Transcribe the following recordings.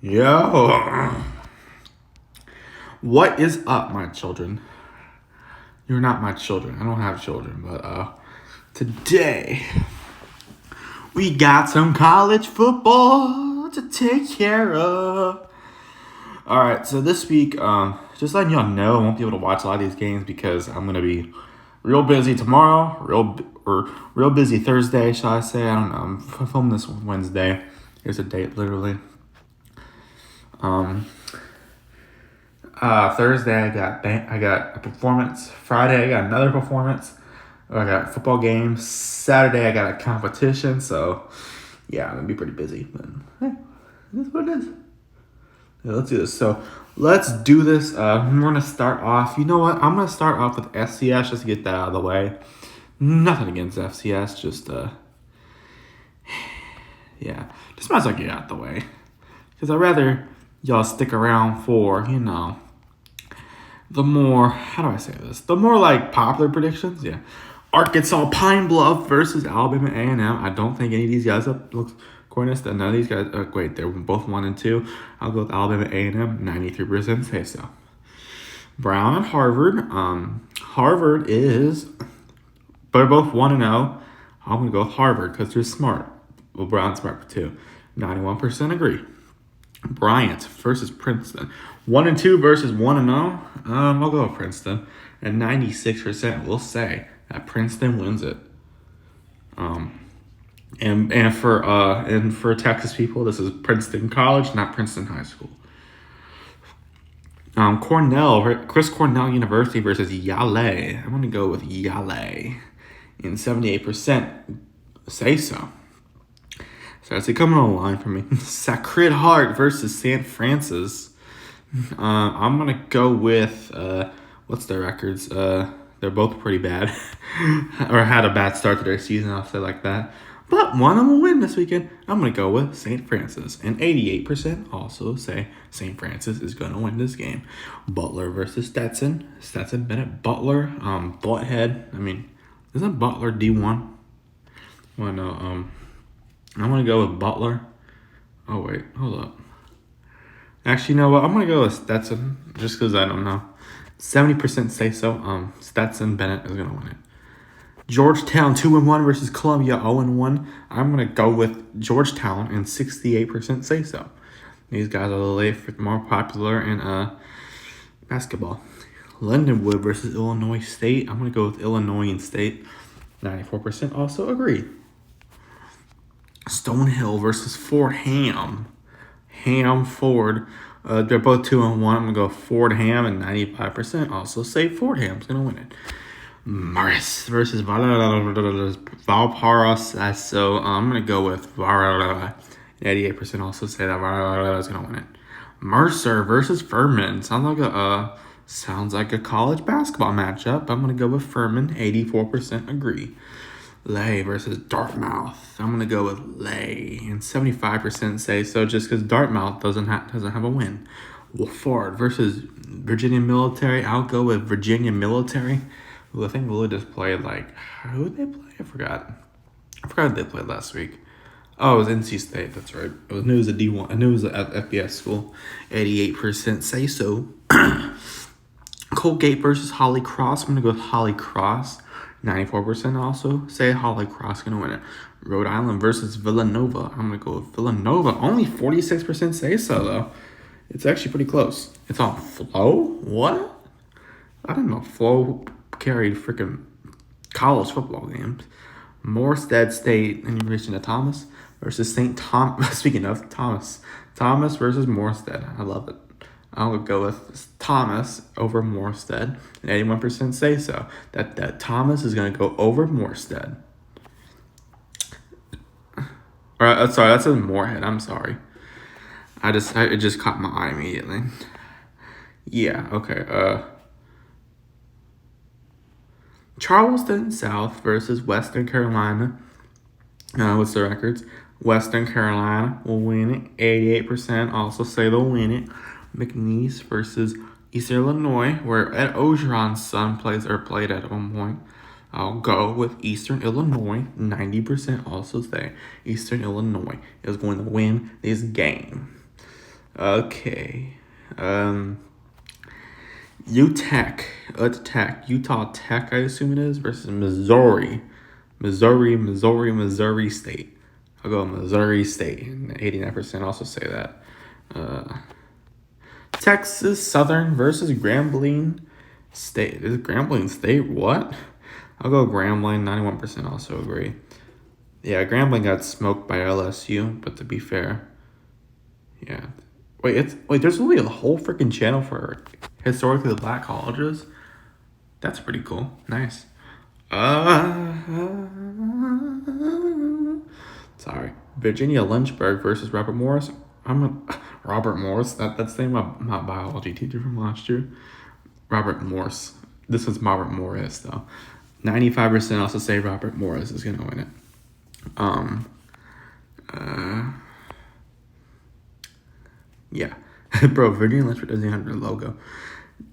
Yo, what is up, my children? You're not my children. I don't have children, but today we got some college football to take care of. All right, so this week, just letting y'all know, I won't be able to watch a lot of these games because I'm gonna be real busy tomorrow, real busy Thursday, shall I say? I don't know. I'm filming this Wednesday. Here's a date, literally. Thursday I got a performance. Friday I got another performance. I got a football game. Saturday I got a competition. So yeah, I'm gonna be pretty busy. But hey, that's what it is. Yeah, let's do this. So let's do this. We're gonna start off. You know what? I'm gonna start off with FCS just to get that out of the way. Nothing against FCS, just yeah, just might as well get it out of the way because I'd rather y'all stick around for the more, how do I say this? The more like popular predictions, yeah. Arkansas Pine Bluff versus Alabama A&M. I don't think any of these guys looks according to none of these guys. Wait, they're both 1 and 2. I'll go with Alabama A&M. 93% say so. Brown and Harvard. Harvard is, they're both 1 and 0. I'm gonna go with Harvard because they're smart. Well, Brown's smart too. 91% agree. Bryant versus Princeton. 1 and 2 versus 1 and 0. I'll go with Princeton. And 96% will say that Princeton wins it. And for Texas people, this is Princeton College, not Princeton High School. Chris Cornell University versus Yale. I'm gonna go with Yale. And 78% say so. So it's coming on the line for me. Sacred Heart versus St. Francis. I'm going to go with, what's their records? They're both pretty bad. Or had a bad start to their season, I'll say like that. But one of them will win this weekend. I'm going to go with St. Francis. And 88% also say St. Francis is going to win this game. Butler versus Stetson. Stetson Bennett. Butler. Butthead. I mean, isn't Butler D1? Well, no, I'm going to go with Butler. Oh, wait. Hold up. Actually, you know what? I'm going to go with Stetson just because I don't know. 70% say so. Stetson Bennett is going to win it. Georgetown 2-1 versus Columbia 0-1. I'm going to go with Georgetown and 68% say so. These guys are a little more popular in basketball. Lindenwood versus Illinois State. I'm going to go with Illinois and State. 94% also agree. Stonehill versus Fordham. Ford. They're both 2-1. I'm going to go Fordham, and 95% also say Fordham's going to win it. Marist versus Valparaiso. So I'm going to go with Valparaiso. 88% also say that Valparaiso is going to win it. Mercer versus Furman. Sounds like a college basketball matchup. I'm going to go with Furman. 84% agree. Lay versus Dartmouth. I'm gonna go with Lay, and 75% say so, just because Dartmouth doesn't have a win. Wofford versus Virginia Military. I'll go with Virginia Military, who I think Willie just played. Who did they play? I forgot who they played last week. Oh, it was NC State. That's right. I knew it was a D1. I knew it was an FBS school. 88% say so. Colgate versus Holy Cross. I'm gonna go with Holy Cross. 94% also say Holy Cross going to win it. Rhode Island versus Villanova. I'm going to go with Villanova. Only 46% say so, though. It's actually pretty close. It's on Flow? What? I didn't know Flow carried freaking college football games. Morstead State and University of Thomas versus St. Thomas. Speaking of Thomas versus Morstead. I love it. I would go with Thomas over Morstead, and 81% say so. That Thomas is going to go over Morstead. Sorry, that's a Moorhead. I'm sorry. It just caught my eye immediately. Yeah. Okay. Charleston South versus Western Carolina. What's the records? Western Carolina will win it. 88% also say they'll win it. McNeese versus Eastern Illinois, where Ed Ogeron's son played at one point. I'll go with Eastern Illinois. 90% also say Eastern Illinois is going to win this game. Okay. Utah Tech, I assume it is, versus Missouri. Missouri State. I'll go Missouri State. And 89% also say that. Texas Southern versus Grambling State. Is it Grambling State? What? I'll go Grambling. 91% also agree. Yeah, Grambling got smoked by LSU, but to be fair, yeah. Wait. There's only a whole freaking channel for historically black colleges. That's pretty cool. Nice. Sorry. Virginia Lynchburg versus Robert Morris. Robert Morris. That's the name of my biology teacher from last year. Robert Morse. This was Robert Morris though. 95% also say Robert Morris is gonna win it. Yeah. Bro, Virginia Lynchburg doesn't have their logo.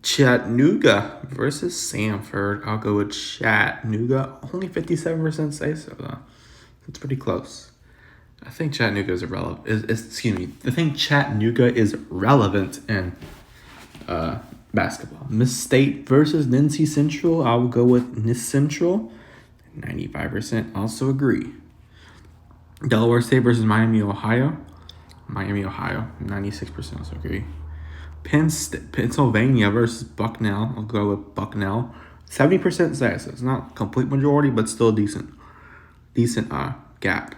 Chattanooga versus Samford. I'll go with Chattanooga. Only 57% say so though. It's pretty close. I think Chattanooga is irrelevant. I think Chattanooga is relevant in basketball. Miss State versus Nancy Central. I will go with Miss Central. 95% also agree. Delaware State versus Miami, Ohio. 96% also agree. Pennsylvania versus Bucknell. I'll go with Bucknell. 70% say so. It's not complete majority, but still decent gap.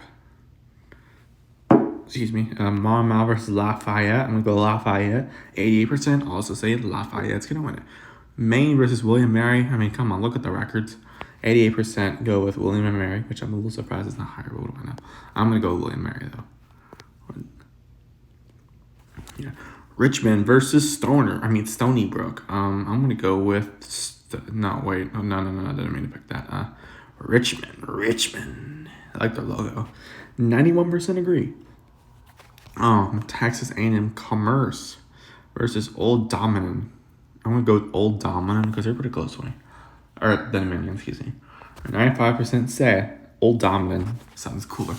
Excuse me. Monmouth versus Lafayette. I'm gonna go Lafayette. 88% also say Lafayette's gonna win it. Maine versus William Mary. I mean, come on, look at the records. 88% go with William and Mary, which I'm a little surprised it's not higher. But what do I know? I'm gonna go with William Mary though. Yeah. Richmond versus Stony Brook. I'm gonna go with no. I didn't mean to pick that. Richmond. I like their logo. 91% agree. Texas A&M Commerce versus Old Dominion. I'm gonna go with Old Dominion because they're pretty close to me. Or Dominion, excuse me. 95% say Old Dominion sounds cooler.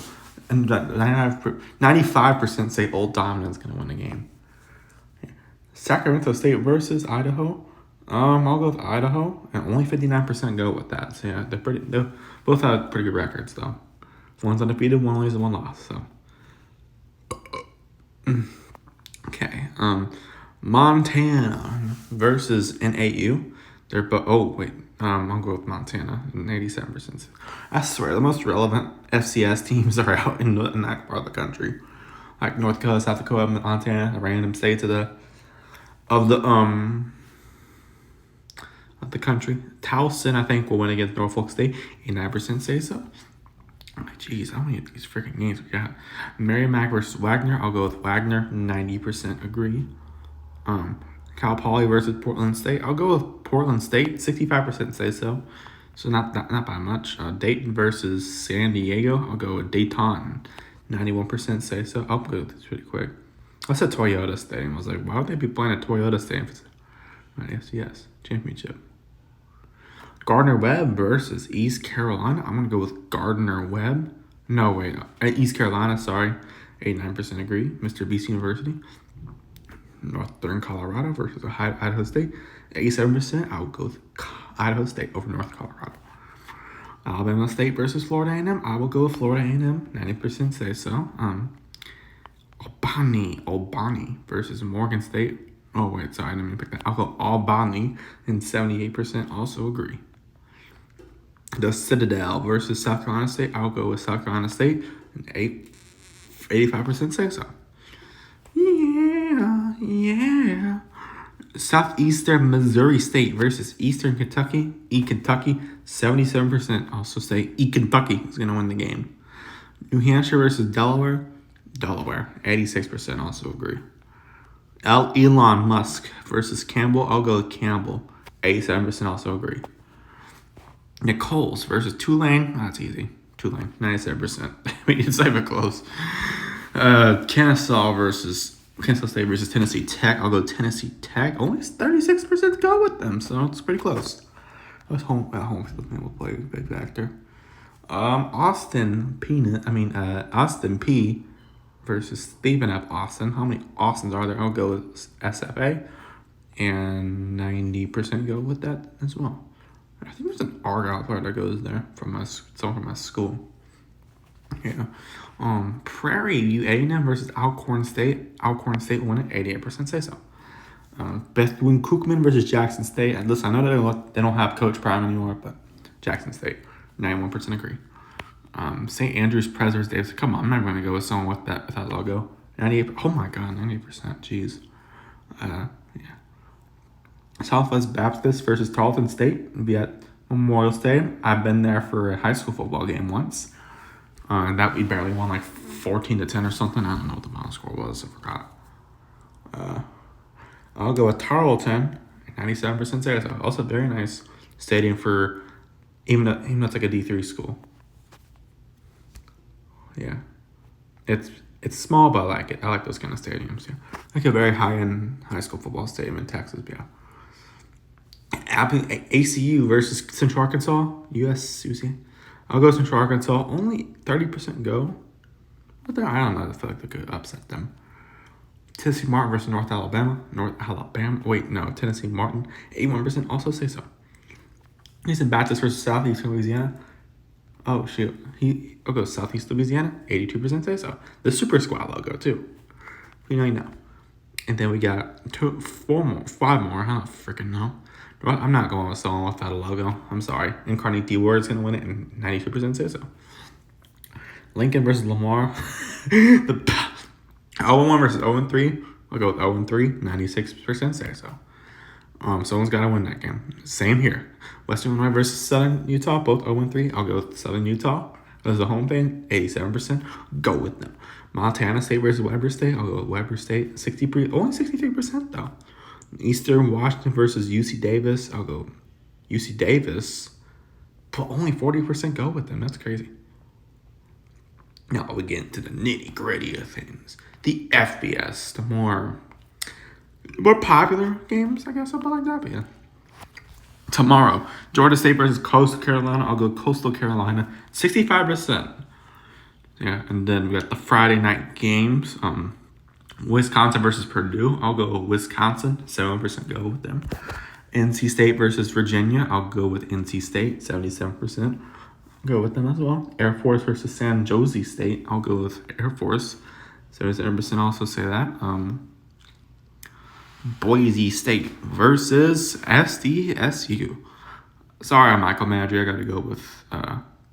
And 95% say Old Dominion's gonna win the game. Sacramento State versus Idaho. I'll go with Idaho, and only 59% go with that. So yeah, they both have pretty good records though. One's undefeated, one loses, one lost. So okay, Montana versus NAU. They're I'll go with Montana, 87%. I swear, the most relevant FCS teams are out in that part of the country, like North Dakota, South Dakota, Montana, the random states of the country. Towson, I think, will win against Norfolk State. 89% say so. Jeez, how many of these freaking games we got? Merrimack versus Wagner. I'll go with Wagner. 90% agree. Cal Poly versus Portland State. I'll go with Portland State. 65% say so. So not by much. Dayton versus San Diego. I'll go with Dayton. 91% say so. I'll go with this pretty quick. I said Toyota Stadium. I was like, why would they be playing at Toyota Stadium? FCS championship. Gardner-Webb versus East Carolina. I'm going to go with Gardner-Webb. No, wait. East Carolina, sorry. 89% agree. Mr. BC University. Northern Colorado versus Idaho State. 87%. I would go with Idaho State over North Colorado. Alabama State versus Florida A&M. I will go with Florida A&M. 90% say so. Albany versus Morgan State. Oh, wait, sorry, I didn't mean to pick that. I'll go Albany, and 78% also agree. The Citadel versus South Carolina State. I'll go with South Carolina State, and 85% say so. Yeah. Southeastern Missouri State versus Eastern Kentucky. Kentucky, 77% also say Kentucky is going to win the game. New Hampshire versus Delaware. 86% also agree. Elon Musk versus Campbell. I'll go with Campbell. 87% also agree. Nichols versus Tulane. That's easy. Tulane. 97%. I mean, it's not even close. Kennesaw State versus Tennessee Tech. I'll go Tennessee Tech. Only 36% go with them, so it's pretty close. I was home field will play a big factor. Austin P versus Stephen F. Austin. How many Austins are there? I'll go with SFA. And 90% go with that as well. I think there's an Argyle player that goes there someone from my school. Yeah. Prairie View A&M versus Alcorn State. Alcorn State won it, 88% say so. Bethune Cookman versus Jackson State. And listen, I know they don't have Coach Prime anymore, but Jackson State, 91% agree. St. Andrews Press versus Davis. Come on, I'm not going to go with someone with that logo. 98. Oh my God, 90%. Jeez. Yeah. Southwest Baptist versus Tarleton State will be at Memorial Stadium. I've been there for a high school football game once. That we barely won like 14-10 or something. I don't know what the final score was. I forgot. I'll go with Tarleton. 97% say so. Also very nice stadium for even though it's like a D3 school. Yeah. It's small, but I like it. I like those kind of stadiums. Yeah. Like a very high-end high school football stadium in Texas. Yeah. ACU versus Central Arkansas, USC. I'll go Central Arkansas. Only 30% go. But I don't know. I feel like they could upset them. Tennessee Martin versus North Alabama. Tennessee Martin. 81% also say so. Houston Baptist versus Southeast Louisiana. Oh, shoot. I'll go Southeast Louisiana. 82% say so. The Super Squad logo, too. You know. And then we got 5 more. I don't freaking know. Well, I'm not going with someone without a logo. I'm sorry. Incarnate Ward's going to win it, and 92% say so. Lincoln versus Lamar. The 0-1 versus 0-3. I'll go with 0-3. 96% say so. Someone's got to win that game. Same here. Western Illinois versus Southern Utah. Both 0-3. I'll go with Southern Utah. As a home thing, 87%. Go with them. Montana State versus Weber State. I'll go with Weber State. Only 63% though. Eastern Washington versus UC Davis. I'll go UC Davis. But only 40% go with them. That's crazy. Now we get into the nitty gritty of things. The FBS, the more popular games, I guess, something like that. But yeah. Tomorrow, Georgia State versus Coastal Carolina. I'll go Coastal Carolina, 65%. Yeah, and then we got the Friday night games. Wisconsin versus Purdue. I'll go Wisconsin, 7% go with them. NC State versus Virginia. I'll go with NC State, 77%. Go with them as well. Air Force versus San Jose State. I'll go with Air Force, 77% also say that. Boise State versus SDSU. Sorry, I'm Michael Madry. I got to go with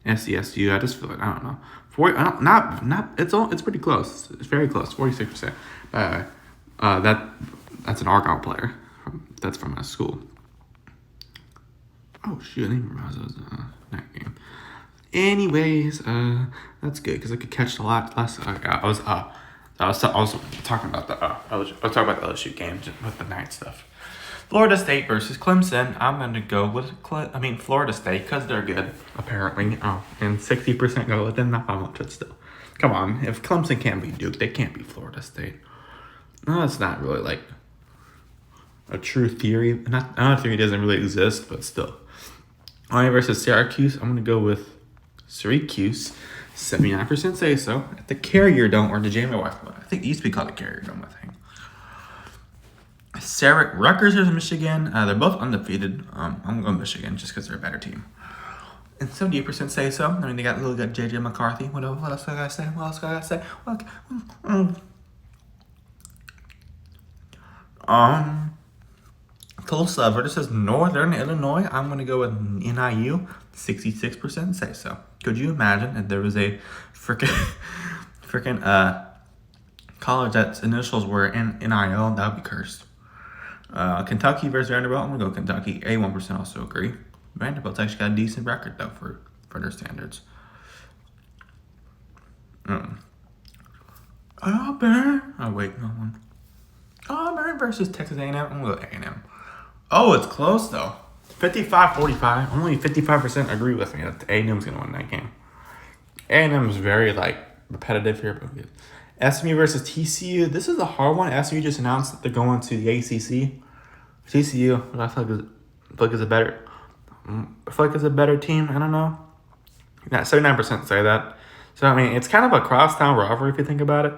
SDSU. I just feel like I don't know. It's pretty close. It's very close. 46%. That's an Argyle player. That's from my school. Oh shoot! I didn't realize it was that game. Anyways, that's good because I could catch a lot less. I was talking about the LSU game with the night stuff. Florida State versus Clemson. I'm going to go with Florida State because they're good, apparently. And 60% go with them. Not how much, but still. Come on. If Clemson can't beat Duke, they can't beat Florida State. No, it's not really like a true theory. Another theory doesn't really exist, but still. Army versus Syracuse. I'm going to go with Syracuse. 79% say so. At the Carrier Dome or the Jamie White. I think it used to be called the Carrier Dome, I think. Rutgers versus Michigan. They're both undefeated. I'm going Michigan just because they're a better team. And 78% say so. I mean, they got really good JJ McCarthy. What else I gotta say? Tulsa versus Northern Illinois. I'm going to go with NIU. 66% say so. Could you imagine if there was a freaking college that's initials were NIL? That would be cursed. Kentucky versus Vanderbilt. I'm going to go Kentucky. 81% also agree. Vanderbilt's actually got a decent record, though, for their standards. Auburn. Oh, wait. No one. Auburn versus Texas A&M. I'm going to go A&M. Oh, it's close, though. 55-45. Only 55% agree with me that A&M's going to win that game. A&M is very, repetitive here, but good. SMU versus TCU. This is a hard one. SMU just announced that they're going to the ACC. TCU, I feel like it's a better team. I don't know. Yeah, 79% say that. So, I mean, it's kind of a crosstown rivalry if you think about it.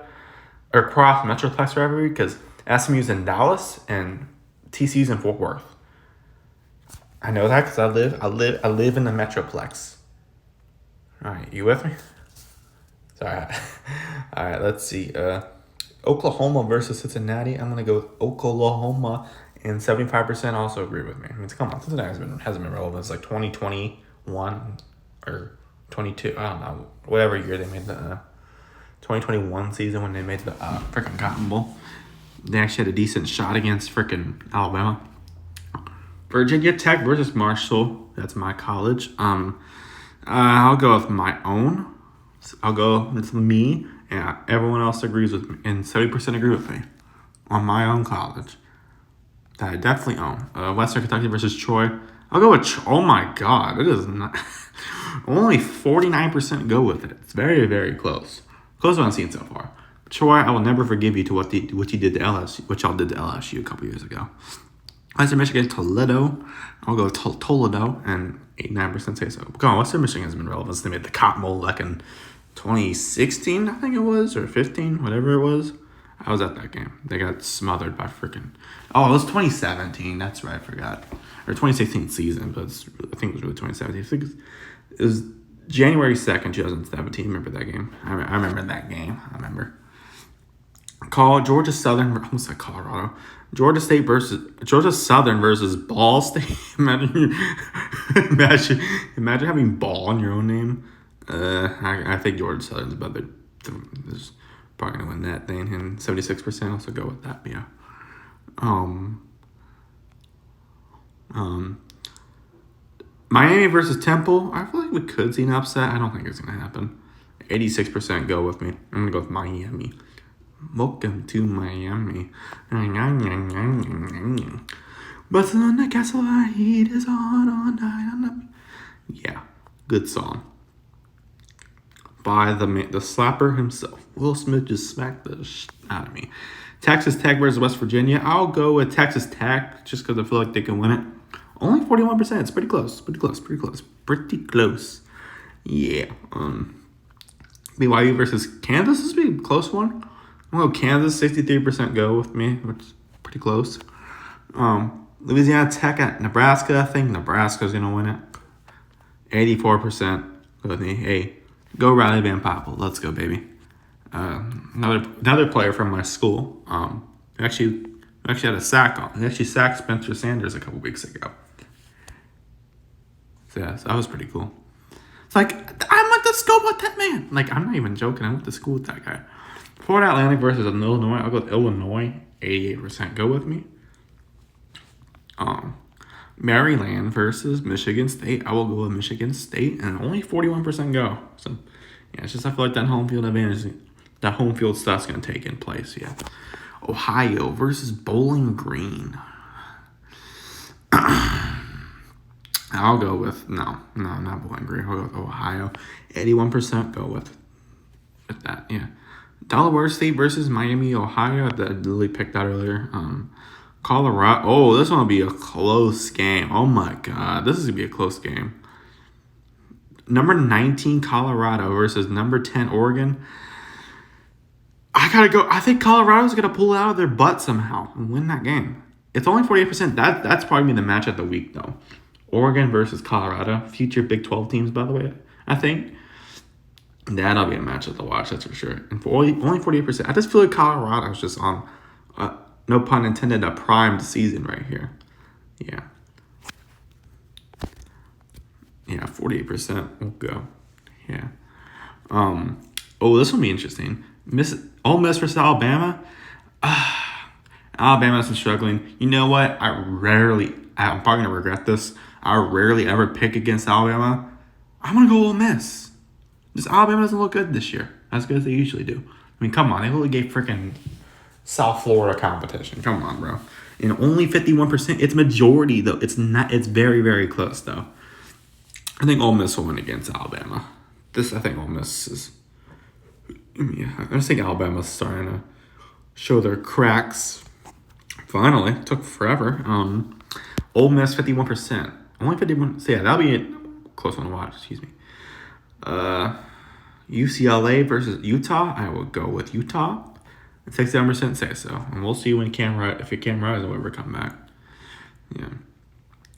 or cross Metroplex rivalry because SMU's in Dallas and TCU's in Fort Worth. I know that because I live in the Metroplex. All right, you with me? Sorry. All right, let's see. Oklahoma versus Cincinnati. I'm gonna go with Oklahoma, and 75% also agree with me. I mean, come on, Cincinnati hasn't been relevant. It's like 2021 or 22. I don't know, whatever year they made the 2021 season when they made the freaking Cotton Bowl. They actually had a decent shot against freaking Alabama. Virginia Tech versus Marshall. That's my college. I'll go with my own. I'll go with me, and everyone else agrees with me, and 70% agree with me on my own college that I definitely own. Western Kentucky versus Troy. I'll go with. Oh my God, it is not. Only 49% go with it. It's very, very close. Close one I've seen so far. Troy, I will never forgive you to what you did to LSU, what y'all did to LSU a couple years ago. Western Michigan, Toledo. I'll go Toledo, and 89% say so. Come on, Western Michigan has been relevant since they made the Cotton Bowl like in 2016, I think it was, or 15, whatever it was. I was at that game. They got smothered by freaking. Oh, it was 2017. That's right, I forgot. Or 2016 season, but I think it was really 2017. I think it was January 2nd, 2017. Remember that game? I remember that game. I remember. Georgia Southern. I almost said Colorado. Georgia Southern versus Ball State. imagine having Ball in your own name. I think Georgia Southern's about there's probably gonna win that thing, and 76% also go with that. Yeah. Miami versus Temple. I feel like we could see an upset. I don't think it's gonna happen. 86% go with me. I'm gonna go with Miami. Welcome to Miami. Barcelona Castle Heat is on all night. Yeah, good song. By the slapper himself. Will Smith just smacked the out of me. Texas Tech versus West Virginia. I'll go with Texas Tech just because I feel like they can win it. Only 41%. It's pretty close. Pretty close. Yeah. BYU versus Kansas. This would be a close one. Well, Kansas, 63% go with me, which is pretty close. Louisiana Tech at Nebraska. I think Nebraska's going to win it. 84% go with me. Hey, go Riley Van Poppel. Let's go, baby. Another player from my school. Actually had a sack on. He actually sacked Spencer Sanders a couple weeks ago. So yeah, so that was pretty cool. It's like, I went to school with that man. Like, I'm not even joking. I went to school with that guy. Florida Atlantic versus Illinois. I'll go with Illinois. 88% go with me. Maryland versus Michigan State. I will go with Michigan State, and only 41% go. So, yeah, it's just I feel like that home field advantage, that home field stuff's going to take in place. Yeah. Ohio versus Bowling Green. I'll go with no, not Bowling Green. I'll go with Ohio. 81% go with that. Yeah. Delaware State versus Miami, Ohio. That Lily picked that earlier. Colorado. Oh, this one will be a close game. Oh my God, this is gonna be a close game. Number 19 Colorado versus number 10 Oregon. I gotta go. I think Colorado's gonna pull it out of their butt somehow and win that game. It's only 48%. That's probably the match of the week though. Oregon versus Colorado, future Big 12 teams, by the way. I think that'll be a match of the watch. That's for sure. And for only 48%. I just feel like Colorado's just on, no pun intended, a primed season right here. Yeah. Yeah, 48% will go. Yeah. Oh, this will be interesting. Ole Miss versus Alabama. Alabama's been struggling. You know what? I'm probably going to regret this. I rarely ever pick against Alabama. I'm going to go Ole Miss. Just Alabama doesn't look good this year. As good as they usually do. I mean, come on. They only gave freaking South Florida competition. Come on, bro. And only 51%. It's majority, though. It's not. It's very, very close, though. I think Ole Miss will win against Alabama. I think Ole Miss is... Yeah, I just think Alabama's starting to show their cracks. Finally. It took forever. Ole Miss, 51%. Only 51%. So, yeah, that'll be a close one to watch. Excuse me. UCLA versus Utah. I will go with Utah. 67% say so. And we'll see when if Cam Rising will ever come back. Yeah.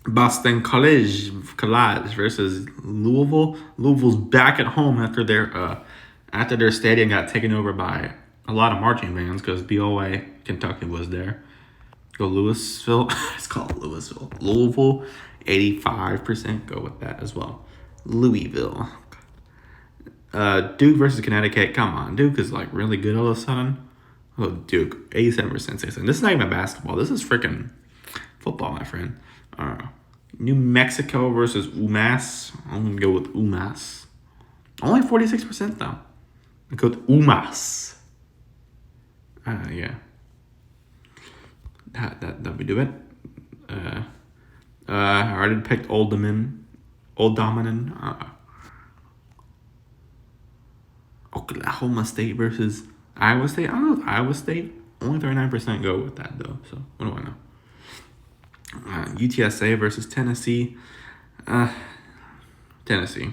Boston College versus Louisville. Louisville's back at home after their stadium got taken over by a lot of marching bands because BOA Kentucky was there. Go Louisville. It's called Louisville. Louisville, 85%. Go with that as well. Louisville. Duke versus Connecticut. Come on, Duke is like really good all of a sudden. Oh, Duke, 87% say so. This is not even basketball. This is freaking football, my friend. New Mexico versus UMass. I'm gonna go with UMass. Only 46% though. I go with UMass. Yeah. That we do it. I already picked Old Dominion. Oklahoma State versus Iowa State. I don't know if Iowa State. Only 39% go with that though. So what do I know? UTSA versus Tennessee. Tennessee.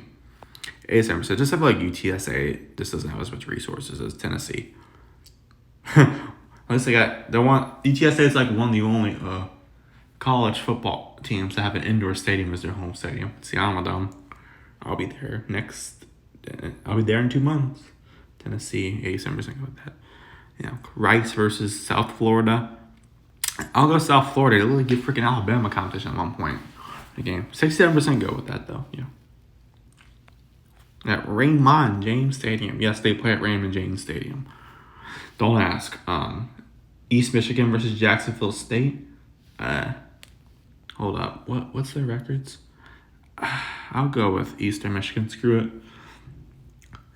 87%. Just have like UTSA. This doesn't have as much resources as Tennessee. At least UTSA is like one of the only college football teams that have an indoor stadium as their home stadium. It's the Alamodome. I'll be there I'll be there in 2 months. Tennessee, 87% go with that. Yeah, Rice versus South Florida. I'll go South Florida. They literally give freaking Alabama competition at one point in the game. 67% go with that though. Yeah. At Raymond James Stadium. Yes, they play at Raymond James Stadium. Don't ask. East Michigan versus Jacksonville State. Hold up. What's their records? I'll go with Eastern Michigan. Screw it.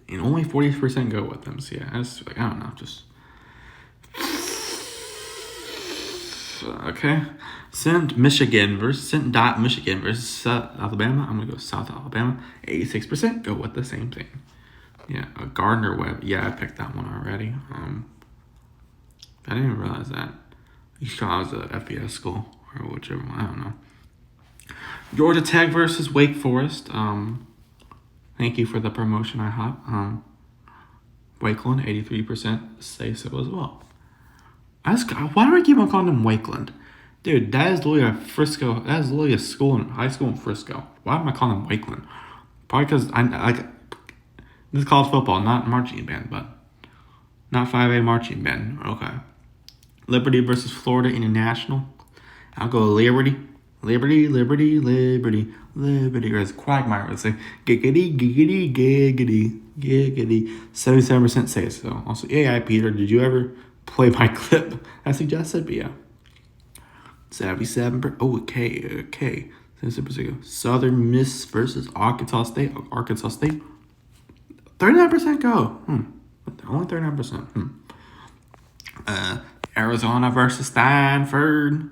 And only 40% go with them. So yeah, that's like, I don't know, just okay. St. Michigan versus South Alabama. I'm gonna go South Alabama. 86% go with the same thing. Yeah, Gardner Webb. Yeah, I picked that one already. I didn't even realize that. You thought I was at FBS school or whichever one. I don't know. Georgia Tech versus Wake Forest. Thank you for the promotion, I hope. Wakeland, 83% say so as well. Why do I keep on calling them Wakeland? Dude, that is literally Frisco. That is literally high school in Frisco. Why am I calling them Wakeland? Probably because this is college football, not marching band, but not 5A marching band. Okay. Liberty versus Florida International. I'll go Liberty. Liberty, or as Quagmire would say, giggity, giggity, giggity, giggity. 77% say so. Also, AI Peter, did you ever play my clip I suggested? But yeah. 77%. Oh, okay. 77% go. Southern Miss versus Arkansas State. 39% go. Only 39%. Arizona versus Stanford.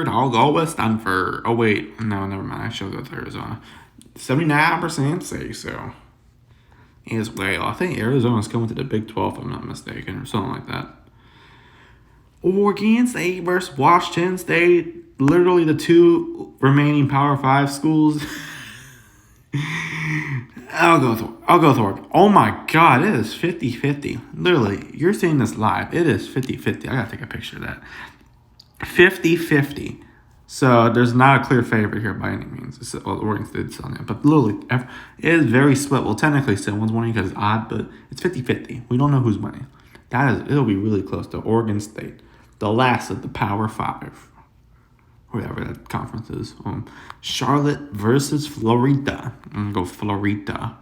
I'll go with Stanford. Oh, wait. No, never mind. I should go with Arizona. 79% say so. As well. I think Arizona's coming to the Big 12, if I'm not mistaken, or something like that. Oregon State versus Washington State. Literally the two remaining Power 5 schools. I'll go with Oregon. Oh my God, it is 50-50. Literally, you're seeing this live. It is 50-50. I gotta take a picture of that. 50-50. So there's not a clear favorite here by any means. Oregon State's on it. But literally, it is very split. Well, technically, someone's winning because it's odd, but it's 50-50. We don't know who's winning. It'll be really close to Oregon State, the last of the Power 5. Whatever that conference is. Charlotte versus Florida. I'm going to go Florida.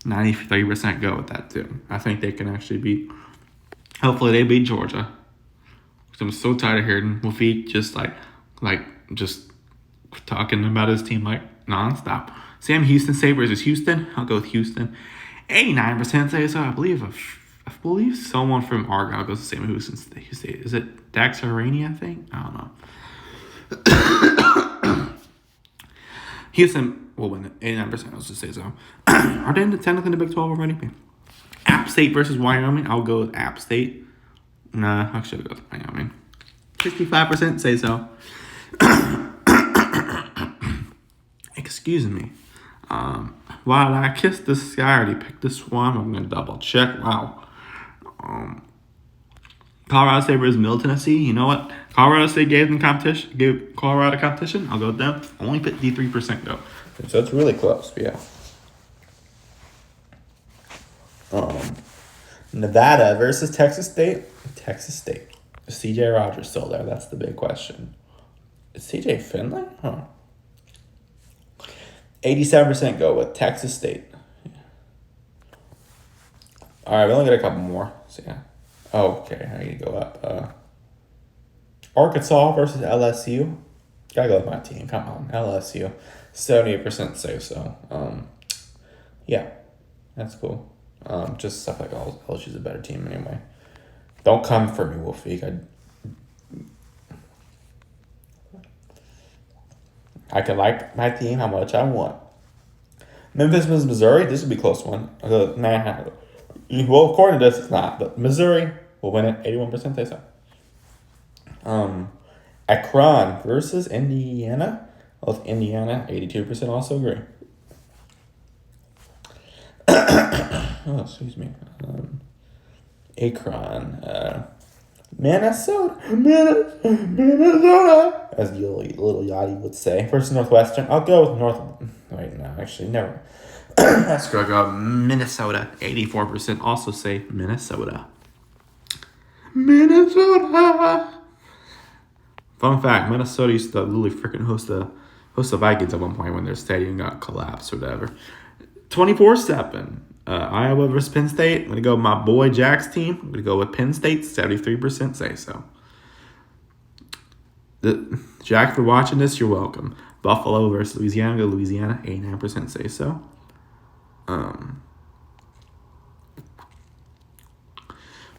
93% go with that too. I think they can actually hopefully they beat Georgia. I'm so tired of hearing Mufid just just talking about his team like nonstop. Sam Houston State versus Houston. I'll go with Houston. 89% say so. I believe someone from Argyle goes to Sam Houston State. Is it Dax Harani, I think? I don't know. Houston will win it. 89%. Let's just say so. Are they technically in the Big 12 already? App State versus Wyoming. I'll go with App State. Nah, I should go with Wyoming. 65% say so. Excuse me. While I kissed this guy, I already picked this one. I'm gonna double check. Wow. Colorado State versus Middle Tennessee. You know what? Colorado State gave Colorado competition. I'll go with them. Only 53% go. So it's really close. But yeah. Nevada versus Texas State. Texas State. Is C.J. Rogers still there? That's the big question. Is C.J. Finley? Huh. 87% go with Texas State. All right, we only got a couple more. So yeah. Oh, okay, I need to go up. Arkansas versus LSU. Gotta go with my team. Come on, LSU. 78% say so. Yeah, that's cool. Just stuff like LSU's a better team anyway. Don't come for me, Wolfie. I can like my team how much I want. Memphis versus Missouri. This would be a close one. Well, according to this, it's not. But Missouri will win it. 81% say so. Akron versus Indiana. Both Indiana, 82% also agree. Oh, excuse me. Akron. Minnesota, as the little Yachty would say. Versus Northwestern. I'll go with never. Let's go Minnesota. 84% also say Minnesota. Minnesota. Fun fact: Minnesota used to literally freaking host the Vikings at one point when their stadium got collapsed or whatever. 24-7. Iowa versus Penn State. I'm going to go with my boy Jack's team. I'm going to go with Penn State. 73% say so. Jack, if you're watching this, you're welcome. Buffalo versus Louisiana. Go Louisiana. 89% say so.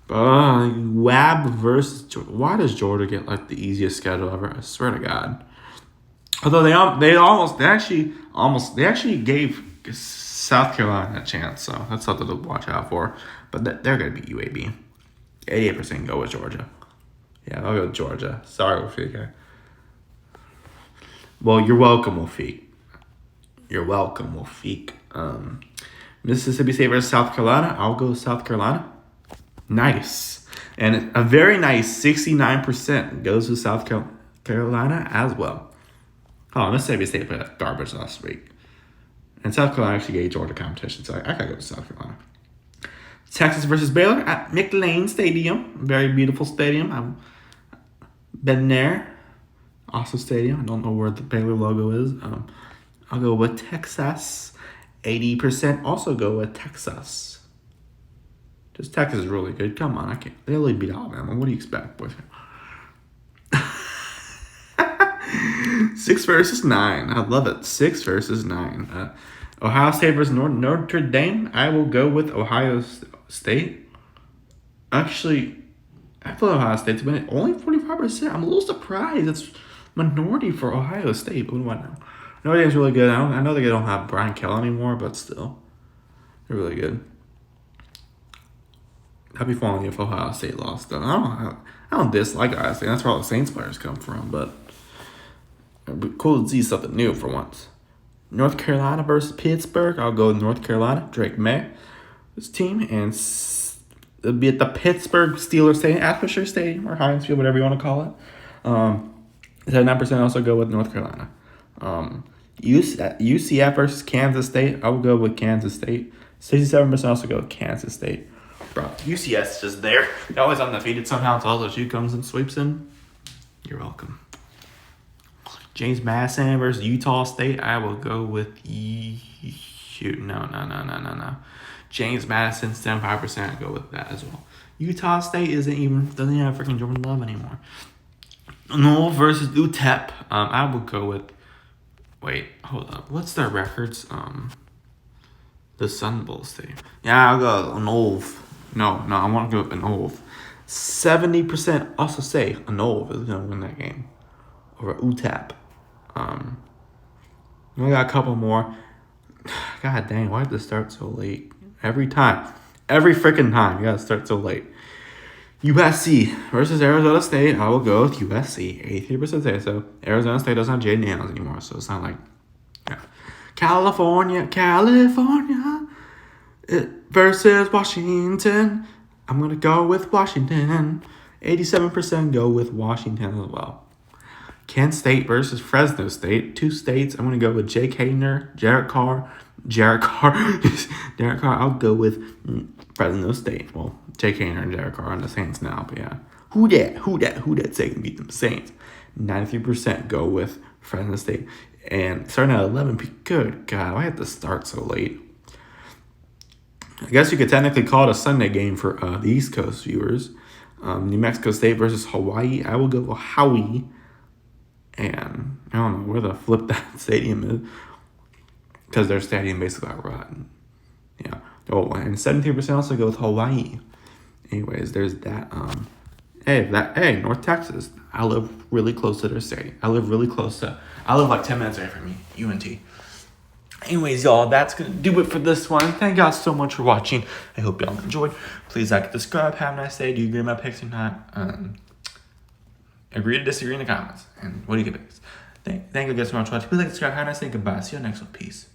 Wab versus Georgia. Why does Georgia get like the easiest schedule ever? I swear to God. Although they actually gave South Carolina a chance, so that's something to watch out for. But they're gonna be UAB. 88% go with Georgia. Yeah, I'll go with Georgia. Sorry, Wolfie. Well, you're welcome, Wolfie. You're welcome, Wolfie. Mississippi State versus South Carolina. I'll go with South Carolina. Nice. And a very nice 69% goes to South Carolina as well. Oh, Mississippi State played like garbage last week. And South Carolina actually gave Georgia competition, so I gotta go to South Carolina. Texas versus Baylor at McLean Stadium. Very beautiful stadium. I've been there. Awesome stadium. I don't know where the Baylor logo is. I'll go with Texas. 80% also go with Texas. Just Texas is really good. Come on, they only beat Alabama. What do you expect, boys? 6 versus 9. I love it. 6 versus 9. Ohio State versus Notre Dame. I will go with Ohio State. Actually, I feel Ohio State's been only 45%. I'm a little surprised. It's minority for Ohio State, but what now? Notre Dame's really good. I know they don't have Brian Kell anymore, but still, they're really good. I'd be falling if Ohio State lost, though. I don't dislike Ohio State. That's where all the Saints players come from, but it'd be cool to see something new for once. North Carolina versus Pittsburgh. I'll go with North Carolina. Drake May, this team, and it'll be at the Pittsburgh Steelers Stadium, Acrisure Stadium, or Heinz Field, whatever you want to call it. 9% also go with North Carolina. UCF versus Kansas State. I will go with Kansas State. 67% also go with Kansas State. Bro, UCS is just there. They're always undefeated somehow until LSU comes and sweeps in. You're welcome. James Madison versus Utah State. I will go with No. James Madison, 75%. Go with that as well. Utah State doesn't have freaking Jordan Love anymore. Noel versus UTEP. I will go with. Wait, hold up. What's their records? The Sun Bowl Stadium. Yeah, I'll go Noel. No, I want to go with Noel. 70% also say Noel is going to win that game over UTEP. We got a couple more. God dang, why did this start so late? Every freaking time, you gotta start so late. USC versus Arizona State. I will go with USC. 83% say so. Arizona State doesn't have Jaden Daniels anymore, so it's not like, yeah. California versus Washington. I'm gonna go with Washington. 87% go with Washington as well. Kent State versus Fresno State. Two states. I'm going to go with Jake Haener, Derek Carr. Derek Carr. I'll go with Fresno State. Well, Jake Haener and Derek Carr on the Saints now, but yeah. Who that say can beat them Saints? 93% go with Fresno State. And starting at 11, good God, I had to start so late. I guess you could technically call it a Sunday game for the East Coast viewers. New Mexico State versus Hawaii. I will go with Hawaii. And I don't know where the flip that stadium is. Because their stadium basically got rotten. Yeah. Oh, and 17% also go with Hawaii. Anyways, there's that. Hey, North Texas. I live really close to their stadium. I live like 10 minutes away from me, UNT. Anyways, y'all, that's going to do it for this one. Thank y'all so much for watching. I hope y'all enjoyed. Please like, subscribe. Have a nice day. Do you agree with my picks or not? Agree to disagree in the comments. And what do you give it? Thank you guys so much for watching. Please like, subscribe. Have a nice day. Goodbye. See you next one. Peace.